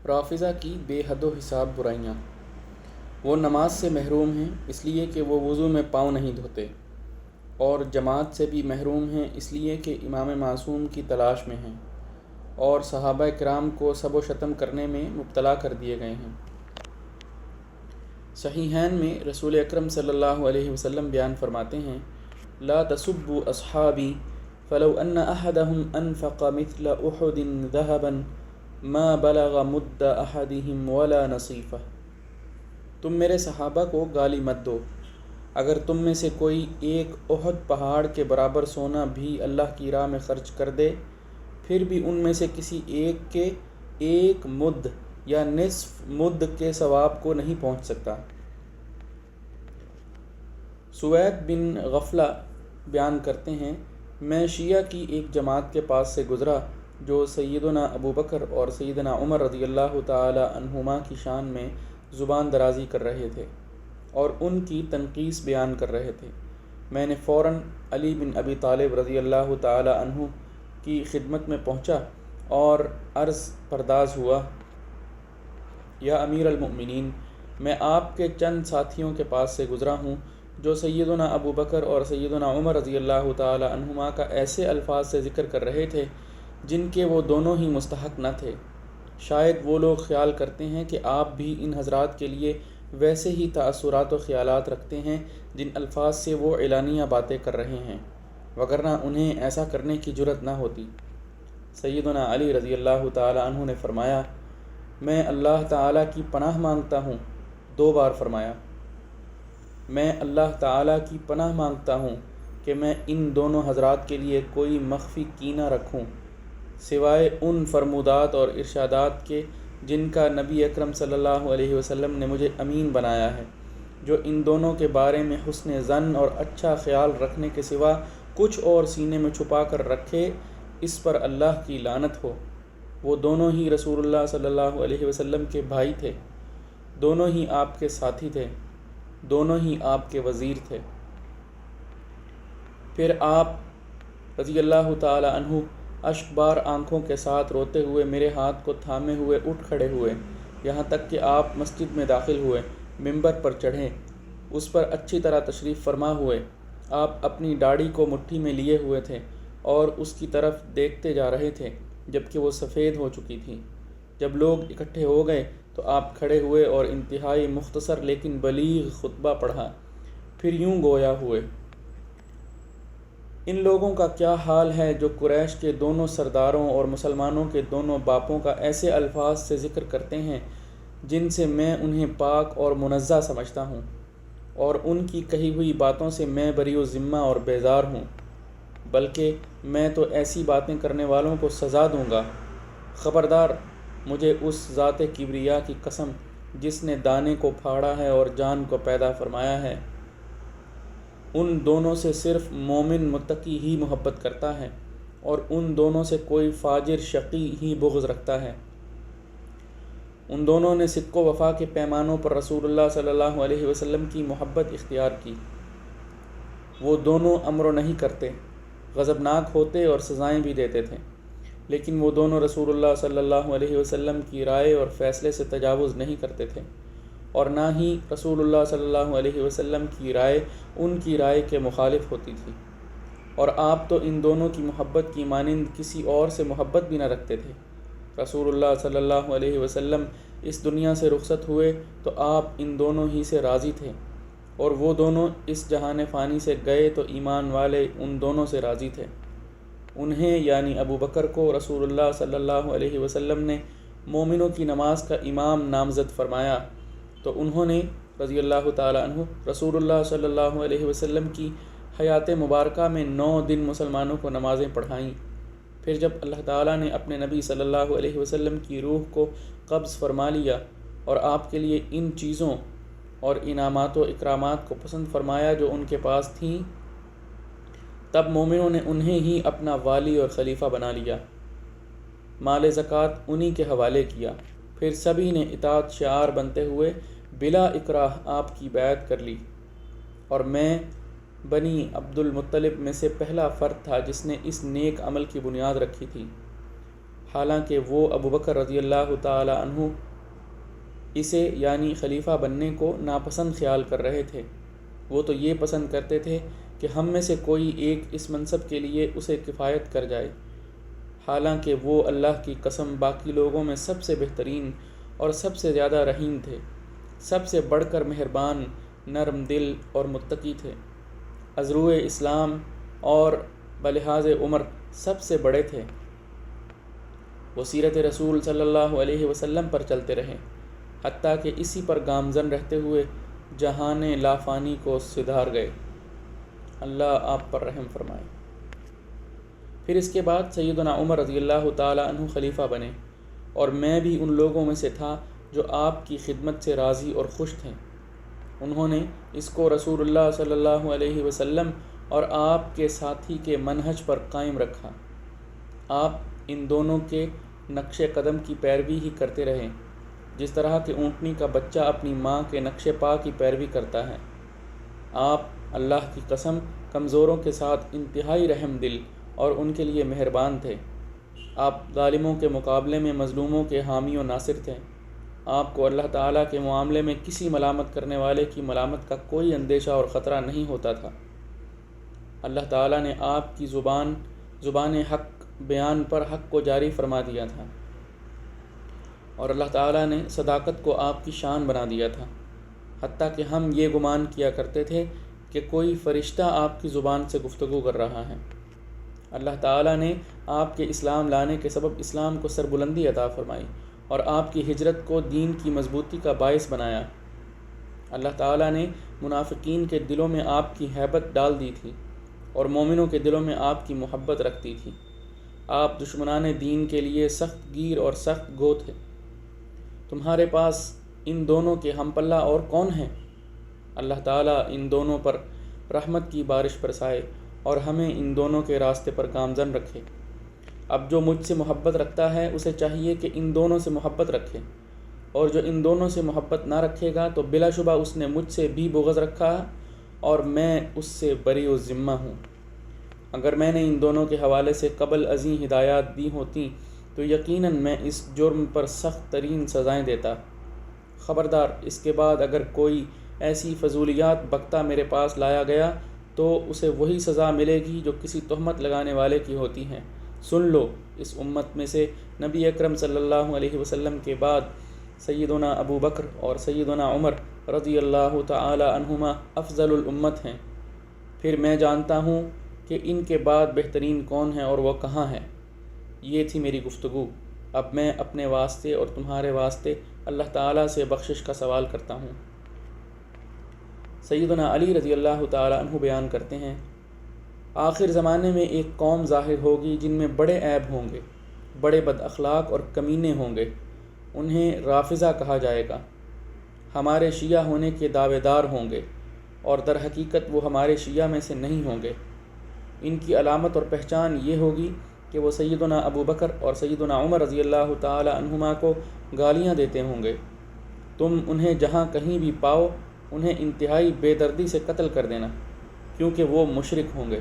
رافضہ کی بے حد و حساب برائیاں۔ وہ نماز سے محروم ہیں اس لیے کہ وہ وضو میں پاؤں نہیں دھوتے، اور جماعت سے بھی محروم ہیں اس لیے کہ امام معصوم کی تلاش میں ہیں، اور صحابہ کرام کو سب و شتم کرنے میں مبتلا کر دیے گئے ہیں۔ صحیحین میں رسول اکرم صلی اللہ علیہ وسلم بیان فرماتے ہیں: لا تسبوا اصحابی فلو ان احدهم انفق مثل احد ذهبا ما بلغ مد احدهم ولا نصیفہ۔ تم میرے صحابہ کو گالی مت دو، اگر تم میں سے کوئی ایک احد پہاڑ کے برابر سونا بھی اللہ کی راہ میں خرچ کر دے، پھر بھی ان میں سے کسی ایک کے ایک مد یا نصف مد کے ثواب کو نہیں پہنچ سکتا۔ سوید بن غفلہ بیان کرتے ہیں: میں شیعہ کی ایک جماعت کے پاس سے گزرا جو سیدنا ابو بکر اور سیدنا عمر رضی اللہ تعالی عنہما کی شان میں زبان درازی کر رہے تھے اور ان کی تنقیص بیان کر رہے تھے۔ میں نے فوراً علی بن ابی طالب رضی اللہ تعالی عنہ کی خدمت میں پہنچا اور عرض پرداز ہوا: یا امیر المؤمنین، میں آپ کے چند ساتھیوں کے پاس سے گزرا ہوں جو سیدنا ابو بکر اور سیدنا عمر رضی اللہ تعالی عنہما کا ایسے الفاظ سے ذکر کر رہے تھے جن کے وہ دونوں ہی مستحق نہ تھے۔ شاید وہ لوگ خیال کرتے ہیں کہ آپ بھی ان حضرات کے لیے ویسے ہی تاثرات و خیالات رکھتے ہیں جن الفاظ سے وہ اعلانیہ باتیں کر رہے ہیں، وگرنہ انہیں ایسا کرنے کی جرأت نہ ہوتی۔ سیدنا علی رضی اللہ تعالی عنہ نے فرمایا: میں اللہ تعالیٰ کی پناہ مانگتا ہوں۔ 2 بار فرمایا: میں اللہ تعالیٰ کی پناہ مانگتا ہوں کہ میں ان دونوں حضرات کے لیے کوئی مخفی کینہ رکھوں سوائے ان فرمودات اور ارشادات کے جن کا نبی اکرم صلی اللہ علیہ وسلم نے مجھے امین بنایا ہے۔ جو ان دونوں کے بارے میں حسن ظن اور اچھا خیال رکھنے کے سوا کچھ اور سینے میں چھپا کر رکھے، اس پر اللہ کی لعنت ہو۔ وہ دونوں ہی رسول اللہ صلی اللہ علیہ وسلم کے بھائی تھے، دونوں ہی آپ کے ساتھی تھے، دونوں ہی آپ کے وزیر تھے۔ پھر آپ رضی اللہ تعالی عنہ اشک بار آنکھوں کے ساتھ روتے ہوئے میرے ہاتھ کو تھامے ہوئے اٹھ کھڑے ہوئے، یہاں تک کہ آپ مسجد میں داخل ہوئے، ممبر پر چڑھے، اس پر اچھی طرح تشریف فرما ہوئے۔ آپ اپنی داڑھی کو مٹھی میں لیے ہوئے تھے اور اس کی طرف دیکھتے جا رہے تھے جبکہ وہ سفید ہو چکی تھی۔ جب لوگ اکٹھے ہو گئے تو آپ کھڑے ہوئے اور انتہائی مختصر لیکن بلیغ خطبہ پڑھا، پھر یوں گویا ہوئے: ان لوگوں کا کیا حال ہے جو قریش کے دونوں سرداروں اور مسلمانوں کے دونوں باپوں کا ایسے الفاظ سے ذکر کرتے ہیں جن سے میں انہیں پاک اور منزہ سمجھتا ہوں، اور ان کی کہی ہوئی باتوں سے میں بری ذمہ اور بیزار ہوں، بلکہ میں تو ایسی باتیں کرنے والوں کو سزا دوں گا۔ خبردار، مجھے اس ذات کبریا کی قسم جس نے دانے کو پھاڑا ہے اور جان کو پیدا فرمایا ہے، ان دونوں سے صرف مومن متقی ہی محبت کرتا ہے، اور ان دونوں سے کوئی فاجر شقی ہی بغض رکھتا ہے۔ ان دونوں نے صدق و وفا کے پیمانوں پر رسول اللہ صلی اللہ علیہ وسلم کی محبت اختیار کی۔ وہ دونوں امر نہیں کرتے، غضبناک ہوتے اور سزائیں بھی دیتے تھے، لیکن وہ دونوں رسول اللہ صلی اللہ علیہ وسلم کی رائے اور فیصلے سے تجاوز نہیں کرتے تھے، اور نہ ہی رسول اللہ صلی اللہ علیہ وسلم کی رائے ان کی رائے کے مخالف ہوتی تھی، اور آپ تو ان دونوں کی محبت کی مانند کسی اور سے محبت بھی نہ رکھتے تھے۔ رسول اللہ صلی اللہ علیہ وسلم اس دنیا سے رخصت ہوئے تو آپ ان دونوں ہی سے راضی تھے، اور وہ دونوں اس جہان فانی سے گئے تو ایمان والے ان دونوں سے راضی تھے۔ انہیں یعنی ابو بکر کو رسول اللہ صلی اللہ علیہ وسلم نے مومنوں کی نماز کا امام نامزد فرمایا تو انہوں نے رضی اللہ تعالی عنہ رسول اللہ صلی اللہ علیہ وسلم کی حیات مبارکہ میں 9 دن مسلمانوں کو نمازیں پڑھائیں۔ پھر جب اللہ تعالیٰ نے اپنے نبی صلی اللہ علیہ وسلم کی روح کو قبض فرما لیا اور آپ کے لیے ان چیزوں اور انعامات و اکرامات کو پسند فرمایا جو ان کے پاس تھیں، تب مومنوں نے انہیں ہی اپنا والی اور خلیفہ بنا لیا، مال زکوٰۃ انہی کے حوالے کیا، پھر سبھی نے اطاعت شعار بنتے ہوئے بلا اکراہ آپ کی بیعت کر لی، اور میں بنی عبد المطلب میں سے پہلا فرد تھا جس نے اس نیک عمل کی بنیاد رکھی تھی۔ حالانکہ وہ ابو بکر رضی اللہ تعالی عنہ اسے یعنی خلیفہ بننے کو ناپسند خیال کر رہے تھے۔ وہ تو یہ پسند کرتے تھے کہ ہم میں سے کوئی ایک اس منصب کے لیے اسے کفایت کر جائے، حالانکہ وہ اللہ کی قسم باقی لوگوں میں سب سے بہترین اور سب سے زیادہ رحیم تھے، سب سے بڑھ کر مہربان، نرم دل اور متقی تھے، از روئے اسلام اور بلحاظ عمر سب سے بڑے تھے۔ وہ سیرت رسول صلی اللہ علیہ وسلم پر چلتے رہے، حتیٰ کہ اسی پر گامزن رہتے ہوئے جہان لافانی کو سدھار گئے۔ اللہ آپ پر رحم فرمائے۔ پھر اس کے بعد سیدنا عمر رضی اللہ تعالی عنہ خلیفہ بنے، اور میں بھی ان لوگوں میں سے تھا جو آپ کی خدمت سے راضی اور خوش تھے۔ انہوں نے اس کو رسول اللہ صلی اللہ علیہ وسلم اور آپ کے ساتھی کے منہج پر قائم رکھا۔ آپ ان دونوں کے نقش قدم کی پیروی ہی کرتے رہے، جس طرح کہ اونٹنی کا بچہ اپنی ماں کے نقش پا کی پیروی کرتا ہے۔ آپ اللہ کی قسم کمزوروں کے ساتھ انتہائی رحم دل اور ان کے لیے مہربان تھے۔ آپ ظالموں کے مقابلے میں مظلوموں کے حامی و ناصر تھے۔ آپ کو اللہ تعالیٰ کے معاملے میں کسی ملامت کرنے والے کی ملامت کا کوئی اندیشہ اور خطرہ نہیں ہوتا تھا۔ اللہ تعالیٰ نے آپ کی زبان حق بیان پر حق کو جاری فرما دیا تھا، اور اللہ تعالیٰ نے صداقت کو آپ کی شان بنا دیا تھا، حتیٰ کہ ہم یہ گمان کیا کرتے تھے کہ کوئی فرشتہ آپ کی زبان سے گفتگو کر رہا ہے۔ اللہ تعالیٰ نے آپ کے اسلام لانے کے سبب اسلام کو سربلندی عطا فرمائی اور آپ کی ہجرت کو دین کی مضبوطی کا باعث بنایا۔ اللہ تعالیٰ نے منافقین کے دلوں میں آپ کی ہیبت ڈال دی تھی اور مومنوں کے دلوں میں آپ کی محبت رکھتی تھی۔ آپ دشمنان دین کے لیے سخت گیر اور سخت گو تھے۔ تمہارے پاس ان دونوں کے ہم پلہ اور کون ہیں؟ اللہ تعالیٰ ان دونوں پر رحمت کی بارش برسائے اور ہمیں ان دونوں کے راستے پر گامزن رکھے۔ اب جو مجھ سے محبت رکھتا ہے اسے چاہیے کہ ان دونوں سے محبت رکھے، اور جو ان دونوں سے محبت نہ رکھے گا تو بلا شبہ اس نے مجھ سے بھی بغض رکھا اور میں اس سے بری و ذمہ ہوں۔ اگر میں نے ان دونوں کے حوالے سے قبل ازیں ہدایات دی ہوتیں تو یقیناً میں اس جرم پر سخت ترین سزائیں دیتا۔ خبردار، اس کے بعد اگر کوئی ایسی فضولیات بکتا میرے پاس لایا گیا تو اسے وہی سزا ملے گی جو کسی تہمت لگانے والے کی ہوتی ہیں۔ سن لو، اس امت میں سے نبی اکرم صلی اللہ علیہ وسلم کے بعد سیدنا ابو بکر اور سیدنا عمر رضی اللہ تعالی عنہما افضل الامت ہیں۔ پھر میں جانتا ہوں کہ ان کے بعد بہترین کون ہے اور وہ کہاں ہے۔ یہ تھی میری گفتگو۔ اب میں اپنے واسطے اور تمہارے واسطے اللہ تعالیٰ سے بخشش کا سوال کرتا ہوں۔ سیدنا علی رضی اللہ تعالی عنہ بیان کرتے ہیں، آخر زمانے میں ایک قوم ظاہر ہوگی جن میں بڑے عیب ہوں گے، بڑے بد اخلاق اور کمینے ہوں گے۔ انہیں رافضہ کہا جائے گا۔ ہمارے شیعہ ہونے کے دعوے دار ہوں گے، اور در حقیقت وہ ہمارے شیعہ میں سے نہیں ہوں گے۔ ان کی علامت اور پہچان یہ ہوگی کہ وہ سیدنا ابو بکر اور سیدنا عمر رضی اللہ تعالی عنہما کو گالیاں دیتے ہوں گے۔ تم انہیں جہاں کہیں بھی پاؤ انہیں انتہائی بے دردی سے قتل کر دینا، کیونکہ وہ مشرک ہوں گے۔